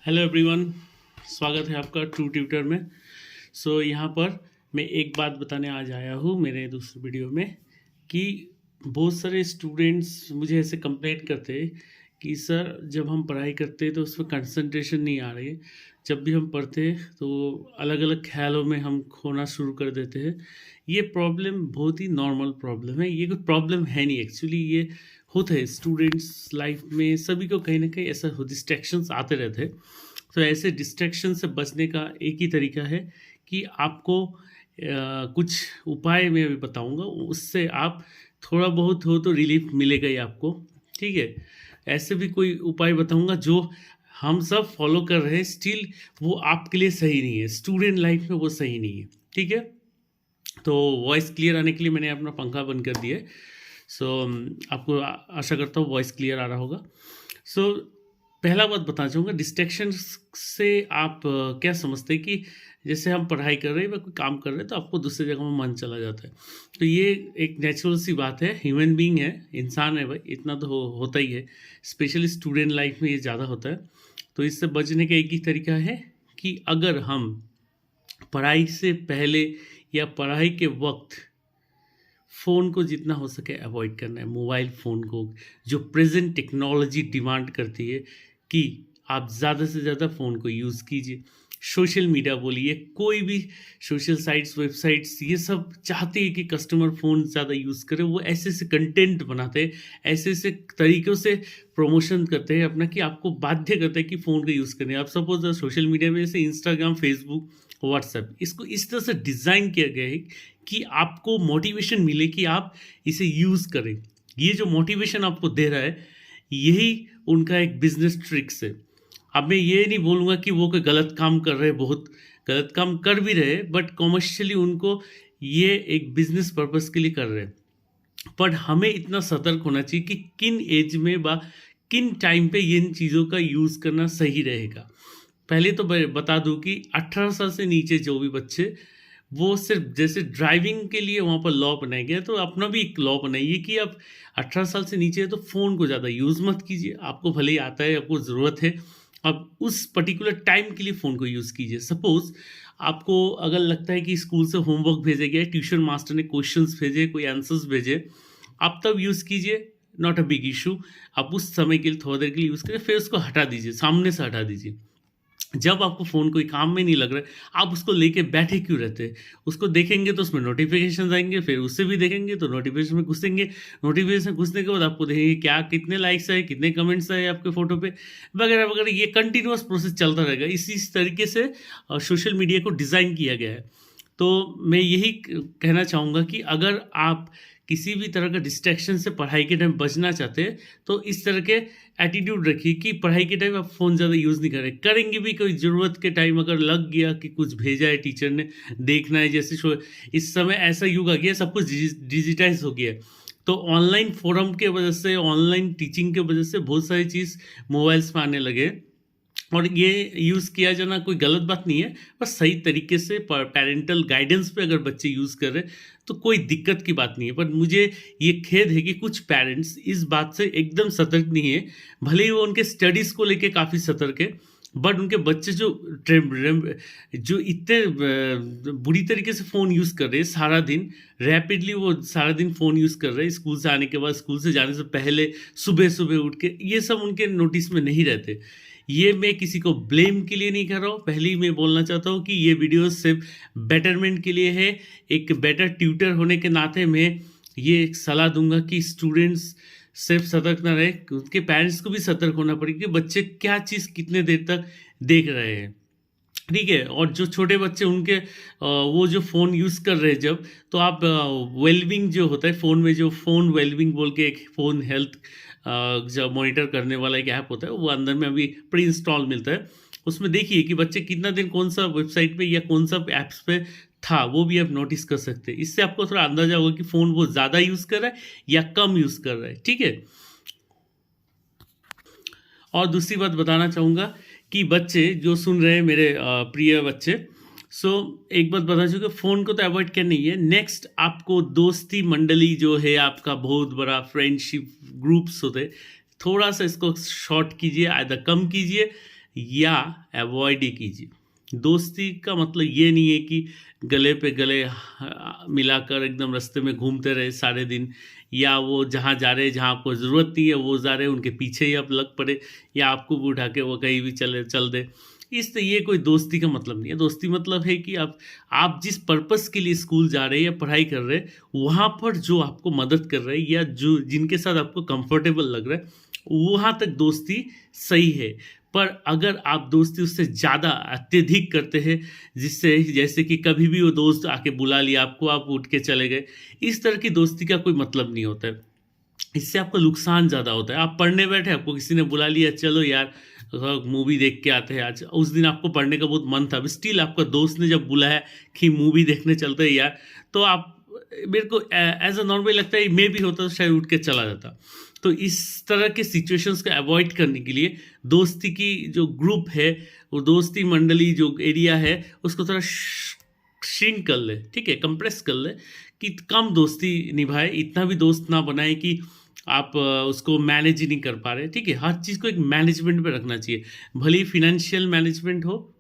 Hello everyone, स्वागत है आपका ट्रू ट्यूटर में। यहाँ पर मैं एक बात बताने आज आया हूँ मेरे दूसरे वीडियो में कि बहुत सारे स्टूडेंट्स मुझे ऐसे कंप्लेंट करते हैं कि सर जब हम पढ़ाई करते हैं तो उसमें कंसंट्रेशन नहीं आ रही है। जब भी हम पढ़ते हैं तो अलग अलग ख्यालों में हम खोना शुरू कर देते हैं। ये प्रॉब्लम बहुत ही नॉर्मल प्रॉब्लम है, ये कोई प्रॉब्लम है नहीं एक्चुअली। ये होता है स्टूडेंट्स लाइफ में, सभी को कहीं ना कहीं ऐसा डिस्ट्रैक्शंस आते रहते हैं। तो ऐसे डिस्ट्रैक्शन से बचने का एक ही तरीका है कि आपको कुछ उपाय मैं अभी बताऊंगा, उससे आप थोड़ा बहुत हो तो रिलीफ मिलेगा ही आपको। ठीक है, ऐसे भी कोई उपाय बताऊंगा जो हम सब फॉलो कर रहे हैं, स्टिल वो आपके लिए सही नहीं है, स्टूडेंट लाइफ में वो सही नहीं है। ठीक है, तो वॉइस क्लियर आने के लिए मैंने अपना पंखा बंद कर दिया है। आपको आशा करता हूँ वॉइस क्लियर आ रहा होगा। पहला बात बताना चाहूँगा, डिस्ट्रैक्शन से आप क्या समझते हैं कि जैसे हम पढ़ाई कर रहे हैं या कोई काम कर रहे हैं तो आपको दूसरी जगह में मन चला जाता है। तो ये एक नेचुरल सी बात है, ह्यूमन बीइंग है, इंसान है भाई, इतना तो होता ही है। स्पेशली स्टूडेंट लाइफ में ये ज़्यादा होता है। तो इससे बचने का एक ही तरीका है कि अगर हम पढ़ाई से पहले या पढ़ाई के वक्त फ़ोन को जितना हो सके अवॉइड करना है, मोबाइल फ़ोन को, जो प्रेजेंट टेक्नोलॉजी डिमांड करती है कि आप ज़्यादा से ज़्यादा फ़ोन को यूज़ कीजिए। सोशल मीडिया बोलिए, कोई भी सोशल साइट्स, वेबसाइट्स, ये सब चाहते हैं कि कस्टमर फ़ोन ज़्यादा यूज़ करे। वो ऐसे ऐसे कंटेंट बनाते हैं, ऐसे ऐसे तरीक़ों से प्रमोशन करते हैं अपना कि आपको बाध्य करते हैं कि फ़ोन का यूज़ करें। आप सपोज सोशल मीडिया में जैसे इंस्टाग्राम, फेसबुक, व्हाट्सएप, इसको इस तरह से डिज़ाइन किया गया है कि आपको मोटिवेशन मिले कि आप इसे यूज़ करें। ये जो मोटिवेशन आपको दे रहा है, यही उनका एक बिजनेस ट्रिक्स है। अब मैं ये नहीं बोलूँगा कि वो कोई गलत काम कर रहे हैं, बहुत गलत काम कर भी रहे, बट कॉमर्शियली उनको ये एक बिजनेस पर्पस के लिए कर रहे हैं। बट हमें इतना सतर्क होना चाहिए कि किन एज में किन टाइम पे इन चीज़ों का यूज़ करना सही रहेगा। पहले तो बता दूं कि 18 साल से नीचे जो भी बच्चे, वो सिर्फ जैसे ड्राइविंग के लिए वहाँ पर लॉ बनाया गया, तो अपना भी एक लॉ बनाइए कि आप 18 साल से नीचे है तो फ़ोन को ज़्यादा यूज़ मत कीजिए। आपको भले ही आता है, आपको ज़रूरत है, अब उस पर्टिकुलर टाइम के लिए फ़ोन को यूज़ कीजिए। सपोज़ आपको अगर लगता है कि स्कूल से होमवर्क भेजा गया है, ट्यूशन मास्टर ने क्वेश्चंस भेजे, कोई आंसर्स भेजे, आप तब यूज़ कीजिए, नॉट अ बिग इशू। आप उस समय के लिए थोड़ी देर के लिए यूज़ करें, फिर उसको हटा दीजिए, सामने से हटा दीजिए। जब आपको फ़ोन कोई काम में नहीं लग रहा है, आप उसको लेके बैठे क्यों रहते हैं? उसको देखेंगे तो उसमें नोटिफ़िकेशंस आएँगे, फिर उससे भी देखेंगे तो नोटिफ़िकेशन में घुसेंगे। नोटिफ़िकेशन घुसने के बाद आपको देखेंगे क्या कितने लाइक्स आए, कितने कमेंट्स आए आपके फ़ोटो पे, वगैरह-वगैरह। ये कंटीन्यूअस प्रोसेस चलता रहेगा। इस तरीके से सोशल मीडिया को डिज़ाइन किया गया है। तो मैं यही कहना चाहूँगा कि अगर आप किसी भी तरह का डिस्ट्रैक्शन से पढ़ाई के टाइम बचना चाहते हैं, तो इस तरह के एटीट्यूड रखिए कि पढ़ाई के टाइम आप फ़ोन ज़्यादा यूज़ नहीं करें। करेंगे भी, कोई ज़रूरत के टाइम अगर लग गया कि कुछ भेजा है टीचर ने, देखना है, जैसे इस समय ऐसा युग आ गया, सब कुछ डिजिटाइज़ हो गया है। तो ऑनलाइन फोरम के वजह से, ऑनलाइन टीचिंग के वजह से बहुत सारी चीज़ मोबाइल्स में आने लगे, और ये यूज़ किया जाना कोई गलत बात नहीं है, बस सही तरीके से पैरेंटल गाइडेंस पे अगर बच्चे यूज़ कर रहे हैं तो कोई दिक्कत की बात नहीं है। पर मुझे ये खेद है कि कुछ पेरेंट्स इस बात से एकदम सतर्क नहीं है। भले ही वो उनके स्टडीज़ को लेके काफ़ी सतर्क है, बट उनके बच्चे जो इतने बुरी तरीके से फ़ोन यूज़ कर रहे हैं सारा दिन, रैपिडली वो सारा दिन फ़ोन यूज़ कर रहे हैं, स्कूल से आने के बाद, स्कूल से जाने से पहले, सुबह-सुबह उठ के, ये सब उनके नोटिस में नहीं रहते। ये मैं किसी को ब्लेम के लिए नहीं कर रहा हूँ। पहले ही मैं बोलना चाहता हूँ कि ये वीडियो सिर्फ बेटरमेंट के लिए है। एक बेटर ट्यूटर होने के नाते मैं ये एक सलाह दूंगा कि स्टूडेंट्स सिर्फ सतर्क ना रहे, उनके पेरेंट्स को भी सतर्क होना पड़ेगा कि बच्चे क्या चीज़ कितने देर तक देख रहे हैं। ठीक है, और जो छोटे बच्चे उनके वो जो फ़ोन यूज़ कर रहे हैं जब, तो आप वेलबिंग जो होता है फ़ोन में, जो फ़ोन वेलबिंग बोल के एक फ़ोन हेल्थ जो मॉनिटर करने वाला एक ऐप होता है, वो अंदर में अभी प्री इंस्टॉल मिलता है। उसमें देखिए कि बच्चे कितना दिन कौन सा वेबसाइट पे या कौन सा ऐप्स पे था, वो भी आप नोटिस कर सकते हैं। इससे आपको थोड़ा अंदाजा होगा कि फ़ोन वो ज़्यादा यूज़ कर रहा है या कम यूज़ कर रहा है। ठीक है, और दूसरी बात बताना चाहूँगा कि बच्चे जो सुन रहे हैं, मेरे प्रिय बच्चे, एक बात बता चुके, फ़ोन को तो अवॉइड करना ही है। नेक्स्ट आपको दोस्ती मंडली जो है, आपका बहुत बड़ा फ्रेंडशिप ग्रुप्स होते हैं, थोड़ा सा इसको शॉर्ट कीजिए, आइदर कम कीजिए या अवॉइड ही कीजिए। दोस्ती का मतलब ये नहीं है कि गले पे गले मिलाकर एकदम रास्ते में घूमते रहे सारे दिन, या वो जहाँ जा रहे जहाँ आपको ज़रूरत नहीं है वो जा रहे उनके पीछे ही आप लग पड़े, या आपको भी उठा के वो कहीं भी चल दे। ये कोई दोस्ती का मतलब नहीं है। दोस्ती मतलब है कि आप जिस पर्पस के लिए स्कूल जा रहे हैं या पढ़ाई कर रहे हैं, वहाँ पर जो आपको मदद कर रहे हैं या जो जिनके साथ आपको कंफर्टेबल लग रहा है, वहाँ तक दोस्ती सही है। पर अगर आप दोस्ती उससे ज़्यादा अत्यधिक करते हैं, जिससे जैसे कि कभी भी वो दोस्त आके बुला लिया आपको, आप उठ के चले गए, इस तरह की दोस्ती का कोई मतलब नहीं होता है। इससे आपको नुकसान ज़्यादा होता है। आप पढ़ने बैठे, आपको किसी ने बुला लिया, चलो यार मूवी देख के आते हैं आज, उस दिन आपको पढ़ने का बहुत मन था, स्टिल आपका दोस्त ने जब बुलाया कि मूवी देखने चलते हैं यार, तो आप, मेरे को एज अ नॉर्मल लगता है, मैं भी होता तो शायद उठ के चला जाता। तो इस तरह के सिचुएशंस को अवॉइड करने के लिए दोस्ती की जो ग्रुप है, वो दोस्ती मंडली जो एरिया है, उसको थोड़ा श्रिंक कर ले, ठीक है, कंप्रेस कर ले, कि कम दोस्ती निभाए, इतना भी दोस्त ना बनाए कि आप उसको मैनेज ही नहीं कर पा रहे, ठीक है। हर चीज़ को एक मैनेजमेंट पे रखना चाहिए। भले ही फिनेंशियल मैनेजमेंट हो,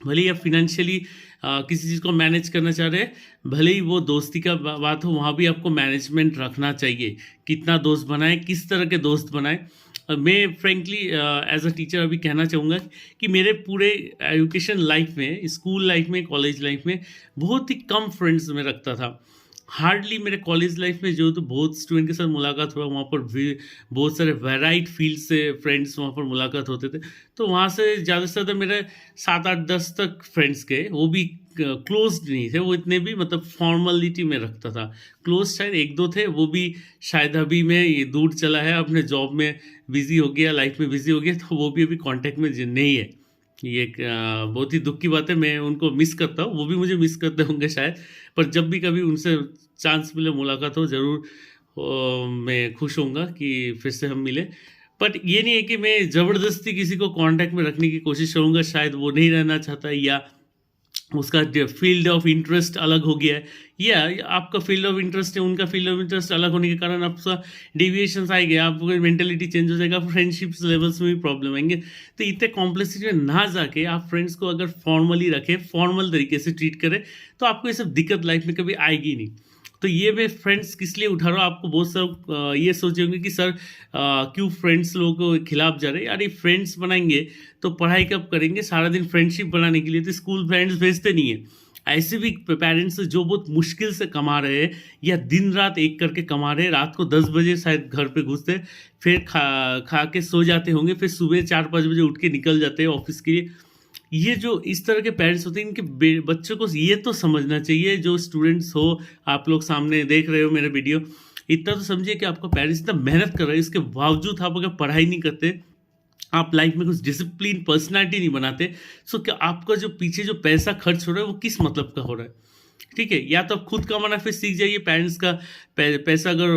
भले ही आप फिनेंशियली किसी चीज़ को मैनेज करना चाह रहे हैं, भले ही वो दोस्ती का बात हो, वहाँ भी आपको मैनेजमेंट रखना चाहिए। कितना दोस्त बनाए, किस तरह के दोस्त बनाए। मैं फ्रेंकली एज अ टीचर अभी कहना चाहूँगा कि मेरे पूरे एजुकेशन लाइफ में, स्कूल लाइफ में, कॉलेज लाइफ में बहुत ही कम फ्रेंड्स मैं रखता था। हार्डली मेरे कॉलेज लाइफ में जो तो बहुत स्टूडेंट के साथ मुलाकात हुआ, वहाँ पर भी बहुत सारे वेराइट फील्ड से फ्रेंड्स वहाँ पर मुलाकात होते थे। तो वहाँ से ज़्यादा से ज़्यादा मेरे 7 8 10 तक फ्रेंड्स के, वो भी क्लोज नहीं थे, वो इतने भी मतलब फॉर्मलिटी में रखता था। क्लोज शायद 1 2 थे, वो भी शायद अभी मैं ये दूर चला है, अपने जॉब में बिजी हो गया, लाइफ में बिजी हो गया, तो वो भी अभी कांटेक्ट में नहीं है। ये एक बहुत ही दुख की बात है, मैं उनको मिस करता हूँ, वो भी मुझे मिस करते होंगे शायद। पर जब भी कभी उनसे चांस मिले, मुलाकात हो, ज़रूर मैं खुश होऊंगा कि फिर से हम मिले। बट ये नहीं है कि मैं ज़बरदस्ती किसी को कांटेक्ट में रखने की कोशिश करूँगा, शायद वो नहीं रहना चाहता, या उसका फील्ड ऑफ इंटरेस्ट अलग हो गया है, या आपका फील्ड ऑफ इंटरेस्ट है, उनका फील्ड ऑफ इंटरेस्ट अलग होने के कारण आपका डेविएशंस आएंगे, आपको मेंटेलिटी चेंज हो जाएगा, फ्रेंडशिप्स लेवल्स में भी प्रॉब्लम आएंगे। तो इतने कॉम्प्लेक्सिटी में ना जाके आप फ्रेंड्स को अगर फॉर्मली रखें, फॉर्मल तरीके से ट्रीट करें, तो आपको ये सब दिक्कत लाइफ में कभी आएगी नहीं। तो ये मैं फ्रेंड्स किस लिए उठा रहा हूँ, आपको बहुत सब ये सोचे होंगे कि सर क्यों फ्रेंड्स लोगों के खिलाफ जा रहे हैं। यार ये फ्रेंड्स बनाएंगे तो पढ़ाई कब करेंगे, सारा दिन फ्रेंडशिप बनाने के लिए तो स्कूल फ्रेंड्स भेजते नहीं है। ऐसे भी पेरेंट्स जो बहुत मुश्किल से कमा रहे हैं, या दिन रात एक करके कमा रहे हैं, रात को 10 बजे शायद घर पे घुसते, फिर खा के सो जाते होंगे, फिर सुबह 4 5 बजे उठ के निकल जाते हैं ऑफिस के लिए। ये जो इस तरह के पेरेंट्स होते हैं, इनके बच्चों को ये तो समझना चाहिए, जो स्टूडेंट्स हो, आप लोग सामने देख रहे हो मेरे वीडियो, इतना तो समझिए कि आपका पेरेंट्स इतना मेहनत कर रहे हैं, इसके बावजूद आप अगर पढ़ाई नहीं करते, आप लाइफ में कुछ डिसिप्लिन पर्सनालिटी नहीं बनाते, सो क्या आपका जो पीछे जो पैसा खर्च हो रहा है वो किस मतलब का हो रहा है, ठीक है। या तो आप खुद कमाना फिर सीख जाइए, पेरेंट्स का पैसा अगर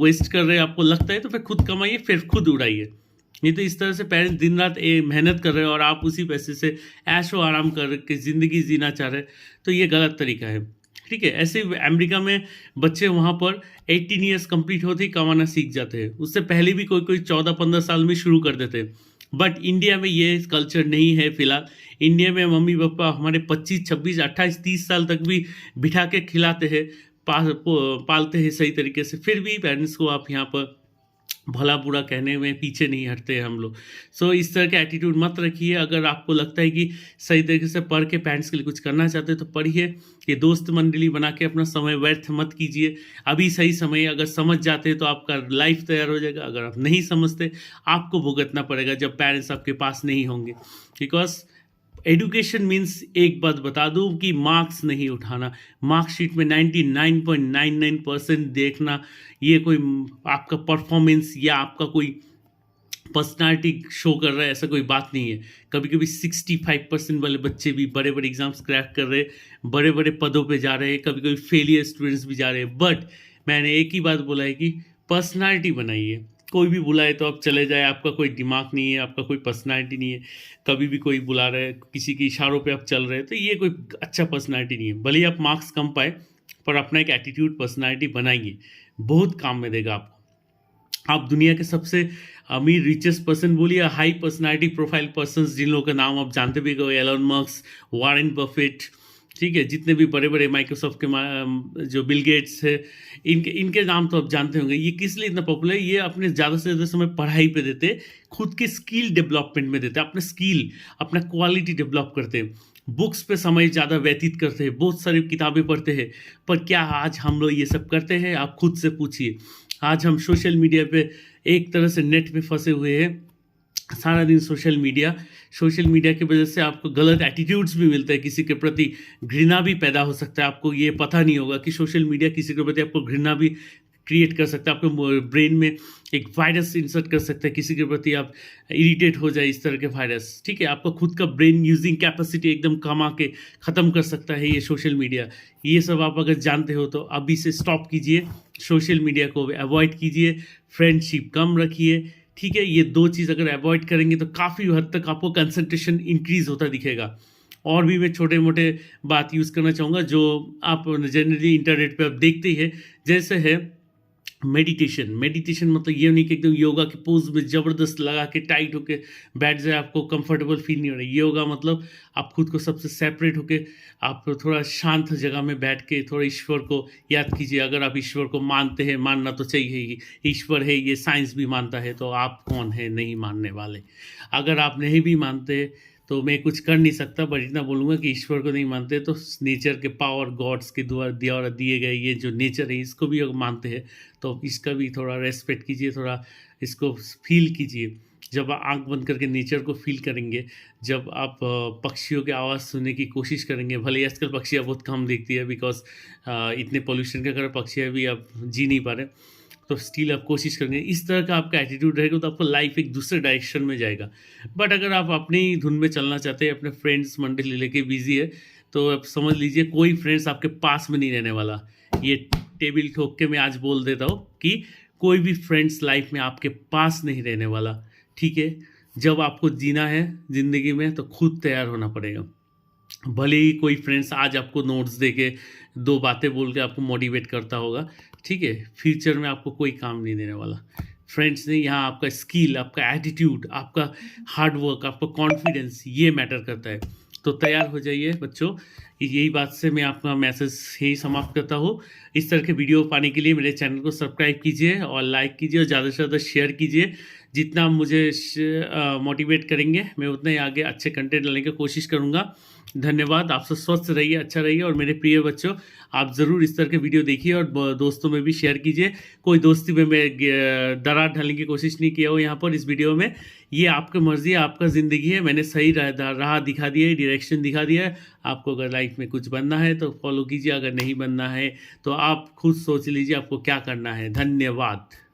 वेस्ट कर रहे हैं आपको लगता है, तो फिर खुद कमाइए, फिर खुद उड़ाइए। नहीं तो इस तरह से पेरेंट्स दिन रात मेहनत कर रहे हैं और आप उसी पैसे से ऐशो आराम कर के ज़िंदगी जीना चाह रहे हैं, तो ये गलत तरीका है, ठीक है। ऐसे अमेरिका में बच्चे वहाँ पर 18 ईयर्स कंप्लीट होते ही कमाना सीख जाते हैं, उससे पहले भी कोई कोई 14 15 साल में शुरू कर देते हैं। बट इंडिया में ये कल्चर नहीं है फिलहाल। इंडिया में मम्मी पापा हमारे 25 26 28 30 साल तक भी बिठा के खिलाते हैं, पालते हैं सही तरीके से, फिर भी पेरेंट्स को आप यहाँ पर भला बुरा कहने में पीछे नहीं हटते हैं हम लोग। सो इस तरह के एटीट्यूड मत रखिए। अगर आपको लगता है कि सही तरीके से पढ़ के पेरेंट्स के लिए कुछ करना चाहते हैं तो पढ़िए। ये दोस्त मंडली बना के अपना समय व्यर्थ मत कीजिए। अभी सही समय, अगर समझ जाते हैं तो आपका लाइफ तैयार हो जाएगा, अगर आप नहीं समझते आपको भुगतना पड़ेगा जब पेरेंट्स आपके पास नहीं होंगे। बिकॉज एडुकेशन मीन्स, एक बात बता दूं कि मार्क्स नहीं उठाना, मार्कशीट में 99.99% देखना, ये कोई आपका परफॉर्मेंस या आपका कोई पर्सनालिटी शो कर रहा है, ऐसा कोई बात नहीं है। कभी कभी 65% वाले बच्चे भी बड़े बड़े एग्जाम्स क्रैक कर रहे हैं, बड़े बड़े पदों पे जा रहे हैं, कभी कभी फेलियर स्टूडेंट्स भी जा रहे हैं। बट मैंने एक ही बात बोला है कि पर्सनालिटी बनाइए। कोई भी बुलाए तो आप चले जाए, आपका कोई दिमाग नहीं है, आपका कोई पर्सनालिटी नहीं है। कभी भी कोई बुला रहा है, किसी के इशारों पे आप चल रहे हैं, तो ये कोई अच्छा पर्सनालिटी नहीं है। भले ही आप मार्क्स कम पाए, पर अपना एक एटीट्यूड पर्सनालिटी बनाइए, बहुत काम में देगा आपको। आप दुनिया के सबसे अमीर रिचेस्ट पर्सन बोलिए, हाई पर्सनालिटी प्रोफाइल पर्सन्स जिन लोगों का नाम आप जानते भी हो, एलन मस्क, वॉरेन बफेट, ठीक है, जितने भी बड़े बड़े माइक्रोसॉफ्ट के जो बिल गेट्स है, इनके इनके नाम तो आप जानते होंगे। ये किस लिए इतना पॉपुलर है? ये अपने ज़्यादा से ज़्यादा समय पढ़ाई पे देते, खुद के स्किल डेवलपमेंट में देते, अपने स्किल, अपना क्वालिटी डेवलप करते हैं, बुक्स पे समय ज़्यादा व्यतीत करते हैं, बहुत सारी किताबें पढ़ते हैं। पर क्या आज हम लोग ये सब करते हैं? आप खुद से पूछिए। आज हम सोशल मीडिया पे एक तरह से नेट पे फंसे हुए हैं, सारा दिन सोशल मीडिया की वजह से आपको गलत एटीट्यूड्स भी मिलते हैं, किसी के प्रति घृणा भी पैदा हो सकता है। आपको ये पता नहीं होगा कि सोशल मीडिया किसी के प्रति आपको घृणा भी क्रिएट कर सकता है, आपके ब्रेन में एक वायरस इंसर्ट कर सकता है, किसी के प्रति आप इरिटेट हो जाए, इस तरह के वायरस, ठीक है। आपका खुद का ब्रेन यूजिंग कैपेसिटी एकदम कमा के ख़त्म कर सकता है ये सोशल मीडिया। ये सब आप अगर जानते हो तो अभी से स्टॉप कीजिए, सोशल मीडिया को अवॉइड कीजिए, फ्रेंडशिप कम रखिए, ठीक है। ये 2 चीज़ अगर अवॉइड करेंगे तो काफ़ी हद तक आपको कंसंट्रेशन इंक्रीज होता दिखेगा। और भी मैं छोटे मोटे बात यूज़ करना चाहूँगा जो आप जनरली इंटरनेट पे आप देखते ही है, जैसे है मेडिटेशन मतलब ये नहीं कि एकदम योगा के पोज में ज़बरदस्त लगा के टाइट होके बैठ जाए, आपको कंफर्टेबल फील नहीं हो रहा है। योगा मतलब आप खुद को सबसे सेपरेट होके आप थोड़ा शांत जगह में बैठ के थोड़ा ईश्वर को याद कीजिए। अगर आप ईश्वर को मानते हैं, मानना तो चाहिए ही, ईश्वर है ये साइंस भी मानता है, तो आप कौन है नहीं मानने वाले। अगर आप नहीं भी मानते तो मैं कुछ कर नहीं सकता, बट इतना बोलूँगा कि ईश्वर को नहीं मानते तो नेचर के पावर, गॉड्स के द्वारा दिए गए ये जो नेचर है, इसको भी अगर मानते हैं तो इसका भी थोड़ा रेस्पेक्ट कीजिए, थोड़ा इसको फील कीजिए। जब आप आँख बंद करके नेचर को फील करेंगे, जब आप पक्षियों की आवाज़ सुनने की कोशिश करेंगे, भले ही आजकल पक्षियाँ बहुत कम दिखती है बिकॉज इतने पोल्यूशन के कारण पक्षियाँ भी अब जी नहीं पा रहे, तो स्टिल आप कोशिश करेंगे। इस तरह का आपका एटीट्यूड रहेगा तो आपका लाइफ एक दूसरे डायरेक्शन में जाएगा। बट अगर आप अपनी ही धुन में चलना चाहते हैं, अपने फ्रेंड्स मंडली लेके बिजी है, तो आप समझ लीजिए कोई फ्रेंड्स आपके पास में नहीं रहने वाला। ये टेबल ठोक के मैं आज बोल देता हूँ कि कोई भी फ्रेंड्स लाइफ में आपके पास नहीं रहने वाला, ठीक है। जब आपको जीना है ज़िंदगी में तो खुद तैयार होना पड़ेगा। भले ही कोई फ्रेंड्स आज आपको नोट्स दे के 2 बातें बोल के आपको मोटिवेट करता होगा, ठीक है, फ्यूचर में आपको कोई काम नहीं देने वाला। फ्रेंड्स ने यहाँ आपका स्किल, आपका एटीट्यूड, आपका हार्डवर्क, आपका कॉन्फिडेंस, ये मैटर करता है। तो तैयार हो जाइए बच्चों। यही बात से मैं आपका मैसेज यही समाप्त करता हूँ। इस तरह के वीडियो पाने के लिए मेरे चैनल को सब्सक्राइब कीजिए और लाइक कीजिए और ज़्यादा से ज़्यादा शेयर कीजिए। जितना आप मुझे मोटिवेट करेंगे मैं उतना ही आगे अच्छे कंटेंट लाने की कोशिश करूँगा। धन्यवाद। आप सब स्वस्थ रहिए, अच्छा रहिए। और मेरे प्रिय बच्चों, आप ज़रूर इस तरह के वीडियो देखिए और दोस्तों में भी शेयर कीजिए। कोई दोस्ती में मैं दरार डालने की कोशिश नहीं किया हो यहाँ पर इस वीडियो में। ये आपकी मर्ज़ी है, आपका ज़िंदगी है। मैंने सही राह दिखा दिया है, डायरेक्शन दिखा दिया है। आपको अगर लाइफ में कुछ बनना है तो फॉलो कीजिए, अगर नहीं बनना है तो आप खुद सोच लीजिए आपको क्या करना है। धन्यवाद।